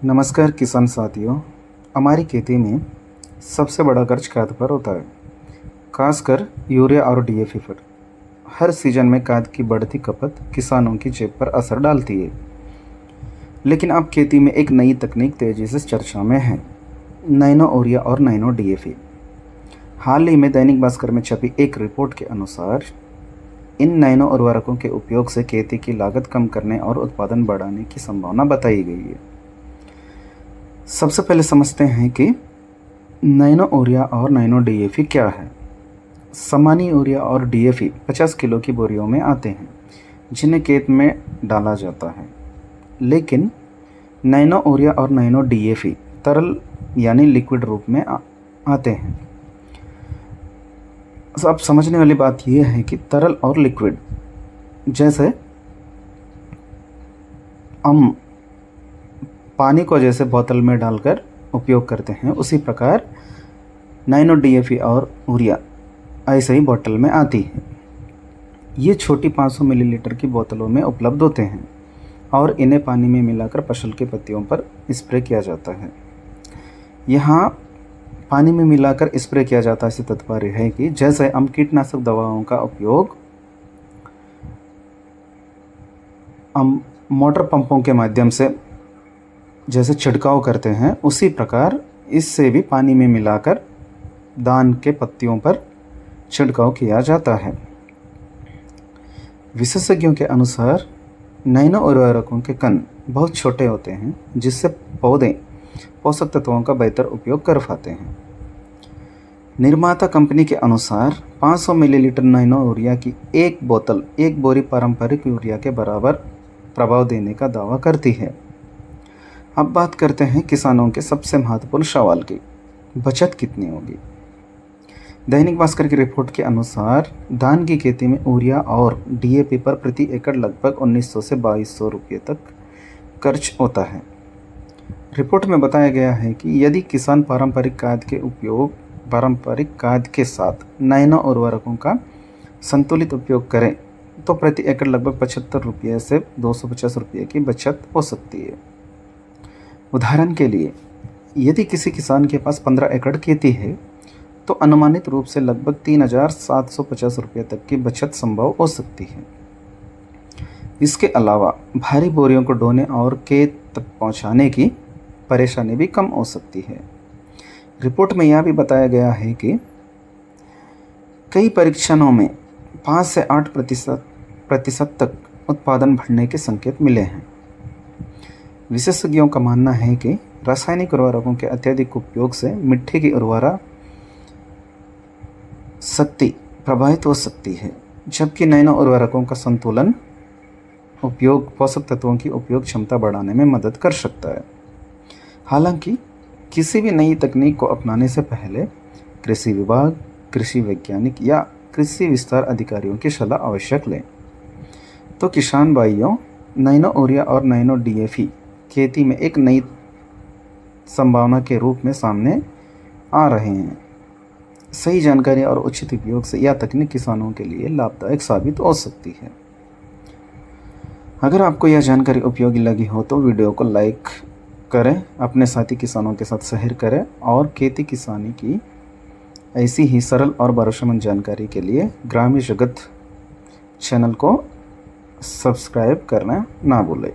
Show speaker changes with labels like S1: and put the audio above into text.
S1: नमस्कार किसान साथियों। हमारी खेती में सबसे बड़ा खर्च खाद पर होता है, खासकर यूरिया और डीएपी पर। हर सीजन में खाद की बढ़ती खपत किसानों की जेब पर असर डालती है। लेकिन अब खेती में एक नई तकनीक तेजी से चर्चा में है, नैनो यूरिया और नैनो डीएपी। हाल ही में दैनिक भास्कर में छपी एक रिपोर्ट के अनुसार इन नैनो उर्वरकों के उपयोग से खेती की लागत कम करने और उत्पादन बढ़ाने की संभावना बताई गई है। सबसे पहले समझते हैं कि नैनो यूरिया और नैनो डीएपी क्या है। सामान्य यूरिया और डीएपी 50 किलो की बोरियों में आते हैं, जिन्हें खेत में डाला जाता है। लेकिन नैनो यूरिया और नैनो डीएपी तरल यानी लिक्विड रूप में आते हैं। अब समझने वाली बात यह है कि तरल और लिक्विड, जैसे हम पानी को जैसे बोतल में डालकर उपयोग करते हैं, उसी प्रकार नैनो डीएपी और यूरिया ऐसे ही बोतल में आती है। ये छोटी 500 मिलीलीटर की बोतलों में उपलब्ध होते हैं और इन्हें पानी में मिलाकर फसल के पत्तियों पर स्प्रे किया जाता है। यहाँ पानी में मिलाकर स्प्रे किया जाता है, इससे तात्पर्य है कि जैसे हम कीटनाशक दवाओं का उपयोग हम मोटर पंपों के माध्यम से जैसे छिड़काव करते हैं, उसी प्रकार इससे भी पानी में मिलाकर धान के पत्तियों पर छिड़काव किया जाता है। विशेषज्ञों के अनुसार नैनो उर्वरकों के कण बहुत छोटे होते हैं, जिससे पौधे पोषक तत्वों का बेहतर उपयोग कर पाते हैं। निर्माता कंपनी के अनुसार 500 मिलीलीटर नैनो यूरिया की एक बोतल एक बोरी पारंपरिक यूरिया के बराबर प्रभाव देने का दावा करती है। अब बात करते हैं किसानों के सबसे महत्वपूर्ण सवाल की, बचत कितनी होगी। दैनिक भास्कर की रिपोर्ट के अनुसार धान की खेती में यूरिया और डीएपी पर प्रति एकड़ लगभग 1900 से 2200 रुपये तक खर्च होता है। रिपोर्ट में बताया गया है कि यदि किसान पारंपरिक खाद के साथ नैनो उर्वरकों का संतुलित उपयोग करें तो प्रति एकड़ लगभग 75 रुपये से 250 रुपये की बचत हो सकती है। उदाहरण के लिए, यदि किसी किसान के पास 15 एकड़ खेती है तो अनुमानित रूप से लगभग 3750 रुपये तक की बचत संभव हो सकती है। इसके अलावा भारी बोरियों को ढोने और खेत तक पहुंचाने की परेशानी भी कम हो सकती है। रिपोर्ट में यह भी बताया गया है कि कई परीक्षणों में 5 से 8% तक उत्पादन बढ़ने के संकेत मिले हैं। विशेषज्ञों का मानना है कि रासायनिक उर्वरकों के अत्यधिक उपयोग से मिट्टी की उर्वरा शक्ति प्रभावित हो सकती है, जबकि नैनो उर्वरकों का संतुलन उपयोग पोषक तत्वों की उपयोग क्षमता बढ़ाने में मदद कर सकता है। हालांकि किसी भी नई तकनीक को अपनाने से पहले कृषि विभाग, कृषि वैज्ञानिक या कृषि विस्तार अधिकारियों की सलाह आवश्यक लें। तो किसान भाइयों, नैनो यूरिया और नैनो डीएपी खेती में एक नई संभावना के रूप में सामने आ रहे हैं। सही जानकारी और उचित उपयोग से यह तकनीक किसानों के लिए लाभदायक साबित हो सकती है। अगर आपको यह जानकारी उपयोगी लगी हो तो वीडियो को लाइक करें, अपने साथी किसानों के साथ शेयर करें और खेती किसानी की ऐसी ही सरल और भरोसेमंद जानकारी के लिए ग्रामीण जगत चैनल को सब्सक्राइब करना ना भूलें।